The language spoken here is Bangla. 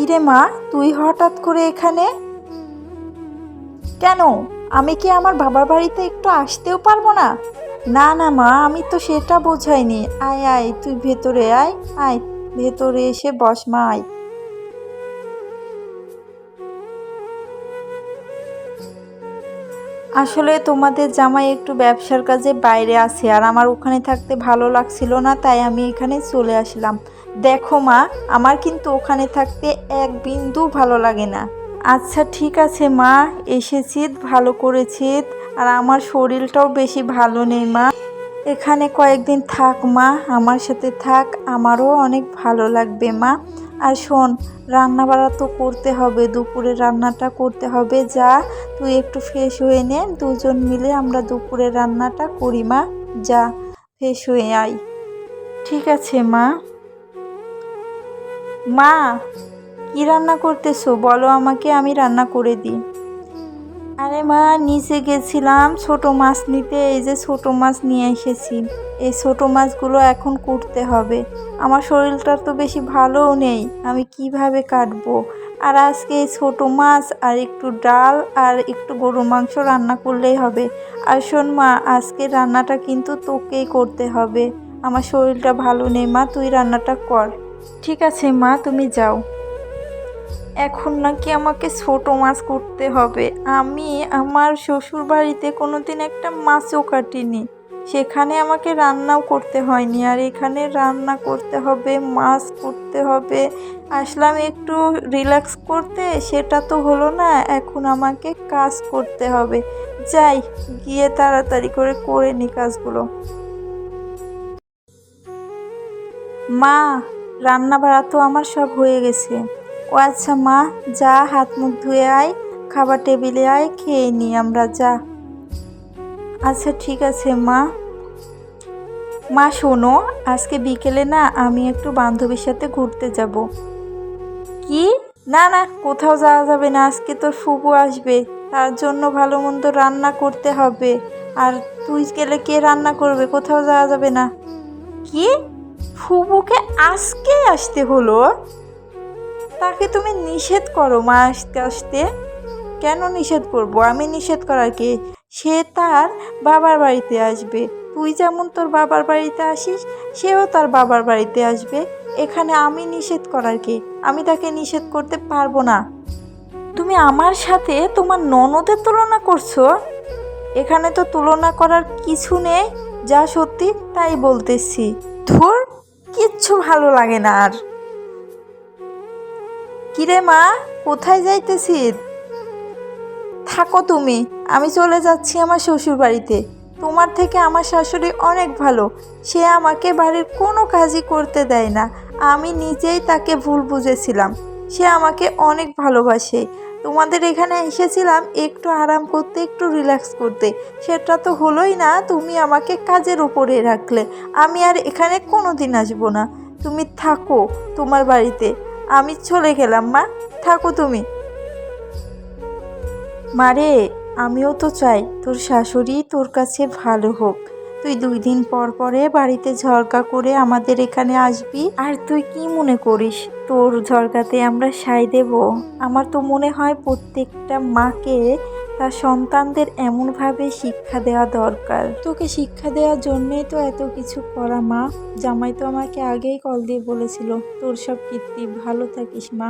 কিরে মা, তুই হঠাৎ করে এখানে কেন? আমি কি আমার বাবার বাড়িতে একটু আসতেও পারবো না? না না মা, আমি তো সেটা বোঝাইনি। আয় আয়, তুই ভেতরে আয়। আয়, ভেতরে এসে বস মা, আয়। আসলে তোমাদের জামাই একটু ব্যবসার কাজে বাইরে আছে, আর আমার ওখানে থাকতে ভালো লাগছিল না, তাই আমি এখানে চলে আসলাম। দেখো মা, আমার কিন্তু ওখানে থাকতে এক বিন্দু ভালো লাগে না। আচ্ছা ঠিক আছে মা, এসেছিস ভালো করেছিস। আর আমার শরীরটাও বেশি ভালো নেই মা, এখানে কয়েকদিন থাক মা, আমার সাথে থাক, আমারও অনেক ভালো লাগবে মা। আর শোন, রান্না বাড়া তো করতে হবে, দুপুরে রান্নাটা করতে হবে। যা, তুই একটু ফ্রেশ হয়ে নে, দুজন মিলে আমরা দুপুরে রান্নাটা করি মা। যা, ফ্রেশ হয়ে আয়। ঠিক আছে মা। মা, কি রান্না করতেছো বলো আমাকে, আমি রান্না করে দিই। আরে মা, নিচে গেছিলাম ছোট মাছ নিতে, এই যে ছোট মাছ নিয়ে এসেছি। এই ছোট মাছগুলো এখন কুটতে হবে। আমার শরীরটা তো বেশি ভালোও নেই, আমি কিভাবে কাটবো। আর আজকে এই ছোট মাছ আর একটু ডাল আর একটু গরুর মাংস রান্না করলেই হবে। আর শোন মা, আজকে রান্নাটা কিন্তু তোকেই করতে হবে, আমার শরীরটা ভালো নেই মা, তুই রান্নাটা কর। ঠিক আছে মা, তুমি যাও। এখন নাকি আমাকে ছোট মাছ করতে হবে। আমি আমার শ্বশুর বাড়িতে কোনোদিন একটা মাছও কাটিনি, সেখানে আমাকে রান্নাও করতে হয়নি, আর এখানে রান্না করতে হবে, মাছ করতে হবে। আসলাম একটু রিল্যাক্স করতে, সেটা তো হলো না, এখন আমাকে কাজ করতে হবে। যাই, গিয়ে তাড়াতাড়ি করে নি কাজগুলো। মা, রান্না বাড়া তো আমার সব হয়ে গেছে। ও আচ্ছা মা, যা হাত মুখ ধুয়ে আয়, খাবার টেবিলে আয়, খেয়ে নি আমরা, যা। আচ্ছা ঠিক আছে মা। মা শোনো, আজকে বিকেলে না আমি একটু বান্ধবীর সাথে ঘুরতে যাব। কি? না না, কোথাও যাওয়া যাবে না, আজকে তোর ফুপু আসবে, তার জন্য ভালো মন্দ রান্না করতে হবে। আর তুই গেলে কে রান্না করবে? কোথাও যাওয়া যাবে না। কি? ফুপুকে আজকে আসতে হলো? তাকে তুমি নিষেধ করো মা আসতে আসতে। কেন নিষেধ করব? আমি নিষেধ করার কি? সে তার বাবার বাড়িতে আসবে, তুই যেমন তোর বাবার বাড়িতে আসিস, সেও তার বাবার বাড়িতে আসবে। এখানে আমি নিষেধ করার কি? আমি তাকে নিষেধ করতে পারবো না। তুমি আমার সাথে তোমার ননদের তুলনা করছো? এখানে তো তুলনা করার কিছু নেই, যা সত্যি তাই বলতেছি। ধুর, কিচ্ছু ভালো লাগে না আর। কিরে মা, কোথায় যাইতেছিস? থাকো তুমি, আমি চলে যাচ্ছি আমার শ্বশুর বাড়িতে। তোমার থেকে আমার শাশুড়ি অনেক ভালো, সে আমাকে বাড়ির কোনো কাজই করতে দেয় না। আমি নিজেই তাকে ভুল বুঝেছিলাম, সে আমাকে অনেক ভালোবাসে। তোমাদের এখানে এসেছিলাম একটু আরাম করতে, একটু রিল্যাক্স করতে, সেটা তো হলোই না, তুমি আমাকে কাজের উপরে রাখলে। আমি আর এখানে কোনো দিন আসবো না, তুমি থাকো তোমার বাড়িতে। আমি চলে গেলাম মা, থাকো তুমি। মারে, আমিও তো চাই তোর শাশুড়ি তোর কাছে ভালো হোক। তুই 2 দিন পর পরে বাড়িতে ঝরকা করে আমাদের এখানে আসবি। আর তুই কি মনে করিস তোর ঝরকাতে আমরা সায় দেব? আমার তো মনে হয় প্রত্যেকটা মাকে তার সন্তানদের এমনভাবে শিক্ষা দেওয়া দরকার। তোকে শিক্ষা দেওয়ার জন্যেই তো এত কিছু করা মা। জামাই তো আমাকে আগেই কল দিয়ে বলেছিল তোর সব কীর্তি। ভালো থাকিস মা।